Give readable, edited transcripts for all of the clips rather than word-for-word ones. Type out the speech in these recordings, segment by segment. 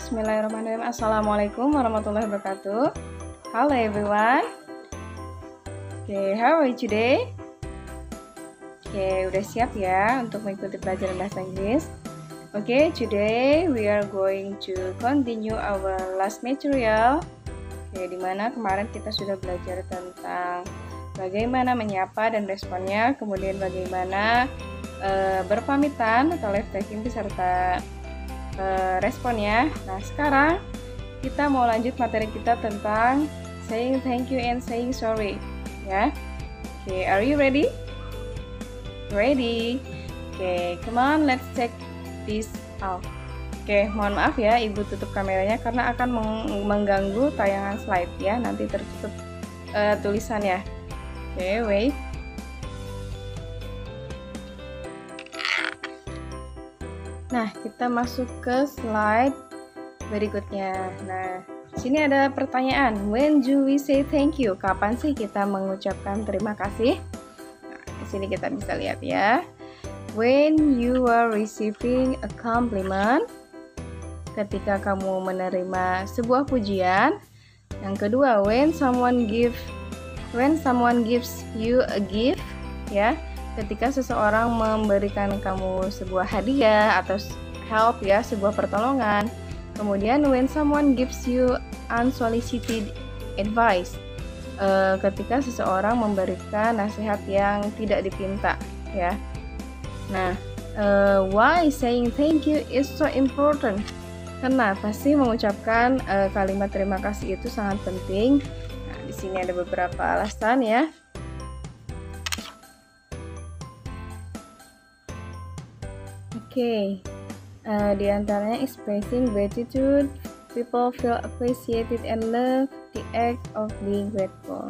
Bismillahirrahmanirrahim. Assalamualaikum warahmatullahi wabarakatuh. Hello everyone. Okay, how are you today? Okay, udah siap ya untuk mengikuti pelajaran bahasa Inggris? Okay, today we are going to continue our last material. Okay, dimana kemarin kita sudah belajar tentang bagaimana menyapa dan responnya, kemudian bagaimana berpamitan atau live taking beserta responnya. Nah, sekarang kita mau lanjut materi kita tentang saying thank you and saying sorry, ya. Okay, are you ready? Ready? Okay, come on, let's check this out. Okay, mohon maaf ya, Ibu tutup kameranya karena akan mengganggu tayangan slide ya. Nanti tertutup tulisannya. Okay, wait. Nah, kita masuk ke slide berikutnya. Nah, sini ada pertanyaan. When do we say thank you? Kapan sih kita mengucapkan terima kasih? Nah, di sini kita bisa lihat ya. When you are receiving a compliment, ketika kamu menerima sebuah pujian. Yang kedua, when someone gives you a gift, ya. Ketika seseorang memberikan kamu sebuah hadiah atau help ya, sebuah pertolongan. Kemudian when someone gives you unsolicited advice, ketika seseorang memberikan nasihat yang tidak dipinta ya. Nah, why saying thank you is so important? Kenapa sih mengucapkan kalimat terima kasih itu sangat penting? Nah, di sini ada beberapa alasan ya. Oke, di antaranya expressing gratitude, people feel appreciated and love the act of being grateful.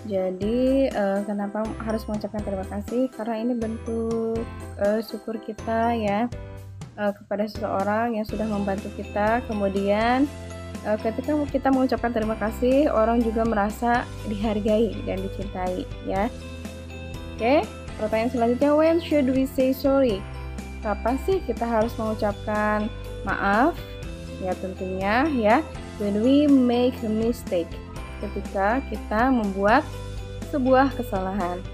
Jadi kenapa harus mengucapkan terima kasih? Karena ini bentuk syukur kita ya kepada seseorang yang sudah membantu kita. Kemudian ketika kita mengucapkan terima kasih, orang juga merasa dihargai dan dicintai ya. Oke, pertanyaan selanjutnya, when should we say sorry? Kapan sih kita harus mengucapkan maaf? Ya tentunya ya, when we make a mistake, ketika kita membuat sebuah kesalahan.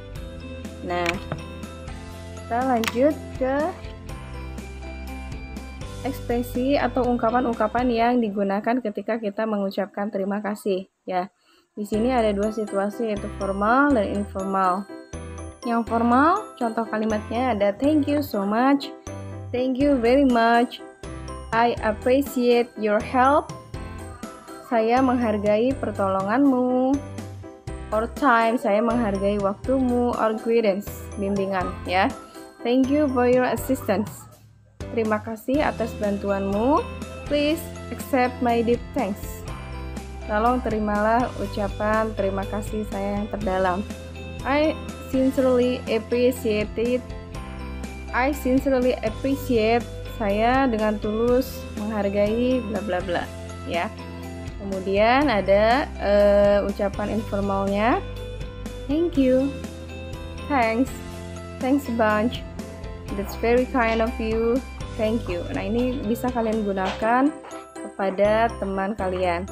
Nah, kita lanjut ke ekspresi atau ungkapan-ungkapan yang digunakan ketika kita mengucapkan terima kasih ya. Di sini ada dua situasi, yaitu formal dan informal. Yang formal, contoh kalimatnya ada thank you so much, thank you very much, I appreciate your help, saya menghargai pertolonganmu, or time, saya menghargai waktumu, or guidance, bimbingan ya. Thank you for your assistance, terima kasih atas bantuanmu, please accept my deep thanks, tolong terimalah ucapan terima kasih saya yang terdalam. I sincerely appreciate, saya dengan tulus menghargai bla bla bla ya. Kemudian ada ucapan informalnya, thank you, thanks a bunch, that's very kind of you, thank you. Nah, ini bisa kalian gunakan kepada teman kalian.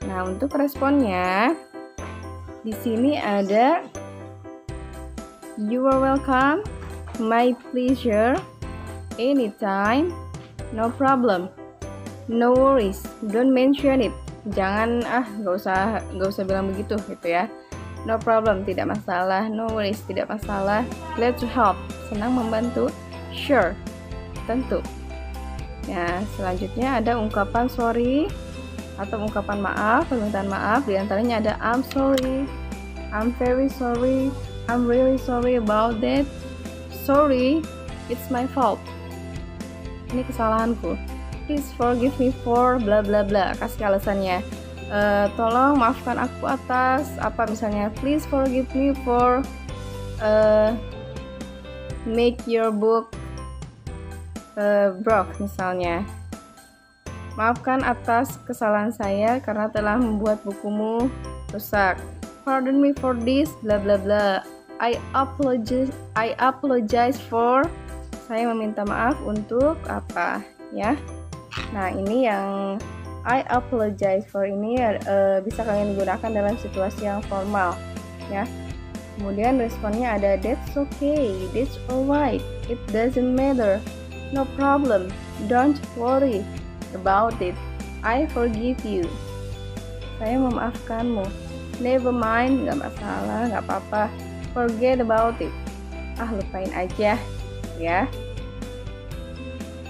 Nah, untuk responnya di sini ada you are welcome, my pleasure, anytime, no problem, no worries, don't mention it. Jangan nggak usah bilang begitu gitu ya. No problem, tidak masalah. No worries, tidak masalah. Glad to help, senang membantu. Sure, tentu. Ya, selanjutnya ada ungkapan sorry atau ungkapan maaf, permintaan maaf. Di antaranya ada I'm sorry, I'm very sorry, I'm really sorry about that. Sorry, it's my fault. Ini kesalahanku. Please forgive me for bla bla bla. Kasih alasannya. Tolong maafkan aku atas apa misalnya. Please forgive me for make your book broke misalnya. Maafkan atas kesalahan saya karena telah membuat bukumu rusak. Pardon me for this bla bla bla. I apologize for, saya meminta maaf untuk apa ya. Nah, ini yang I apologize for ini bisa kalian gunakan dalam situasi yang formal, ya. Kemudian responnya ada that's okay, that's alright, it doesn't matter, no problem, don't worry about it, I forgive you. Saya memaafkanmu. Never mind, nggak masalah, nggak apa-apa. Forget about it. Lupain aja, ya.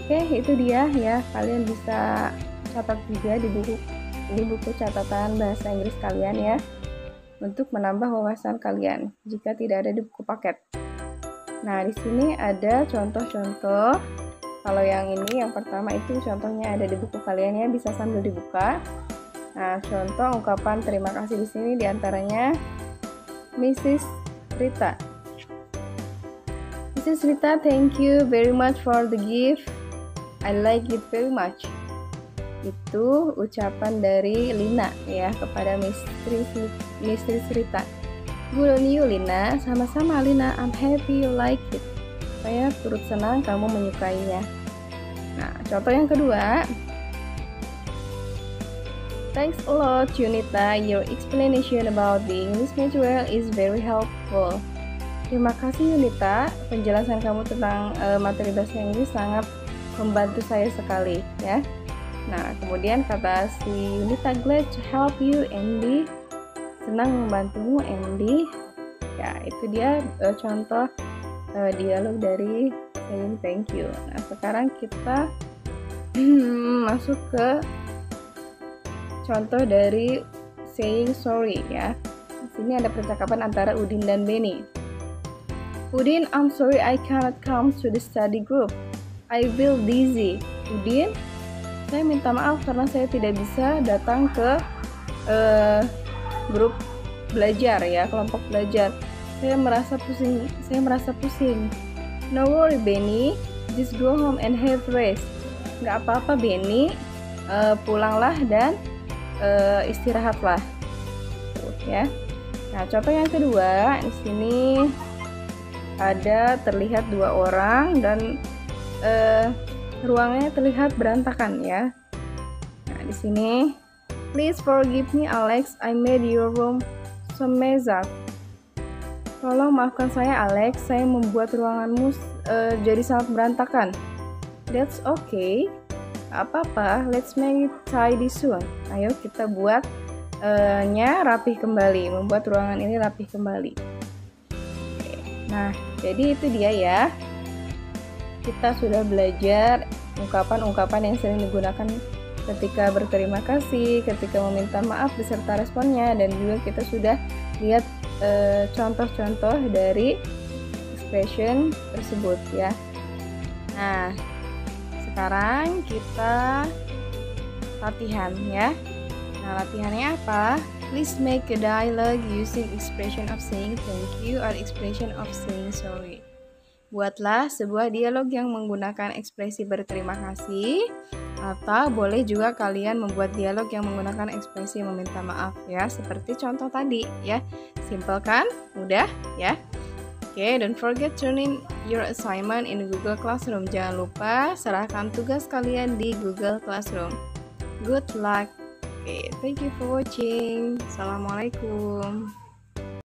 Oke, itu dia ya. Kalian bisa catat juga di buku catatan bahasa Inggris kalian ya, untuk menambah wawasan kalian jika tidak ada di buku paket. Nah, di sini ada contoh-contoh. Kalau yang ini, yang pertama itu contohnya ada di buku kalian ya, bisa sambil dibuka. Nah, contoh ungkapan terima kasih di sini diantaranya Mrs. Rita. Mrs. Rita, thank you very much for the gift. I like it very much. Itu ucapan dari Lina ya kepada Mrs. Rita. Good on you, Lina. Sama-sama, Lina. I'm happy you like it. Saya turut senang kamu menyukainya. Nah, contoh yang kedua. Thanks a lot, Yunita. Your explanation about the English material is very helpful. Terima kasih, Yunita. Penjelasan kamu tentang materi bahasa Inggris sangat membantu saya sekali, ya. Nah, kemudian kata si Yunita, glad to help you, Andy. Senang membantumu, Andy. Ya, itu dia contoh dialog dari saying thank you. Nah, sekarang kita masuk ke contoh dari saying sorry ya. Di sini ada percakapan antara Udin dan Benny. Udin, I'm sorry I cannot come to the study group. I feel dizzy. Udin, saya minta maaf karena saya tidak bisa datang ke grup belajar ya, kelompok belajar. Saya merasa pusing. No worry Benny, just go home and have rest. Nggak apa-apa Benny, pulanglah dan istirahatlah. Ya. Nah, contoh yang kedua di sini ada terlihat dua orang dan ruangnya terlihat berantakan ya. Nah, di sini, please forgive me Alex, I made your room so messed up. Tolong maafkan saya Alex, saya membuat ruanganmu jadi sangat berantakan. That's okay. Apa-apa, let's make it tidy soon. Ayo kita buat rapih kembali, membuat ruangan ini rapih kembali. Nah, jadi itu dia ya. Kita sudah belajar ungkapan-ungkapan yang sering digunakan ketika berterima kasih, ketika meminta maaf beserta responnya, dan juga kita sudah lihat contoh-contoh dari expression tersebut ya. Nah, sekarang kita latihan ya. Nah, latihannya apa? Please make a dialogue using expression of saying thank you or expression of saying sorry. Buatlah sebuah dialog yang menggunakan ekspresi berterima kasih, atau boleh juga kalian membuat dialog yang menggunakan ekspresi meminta maaf ya, seperti contoh tadi ya. Simple kan? Mudah ya. Oke, don't forget turning your assignment in Google Classroom. Jangan lupa serahkan tugas kalian di Google Classroom. Good luck. Oke, thank you for watching. Assalamualaikum.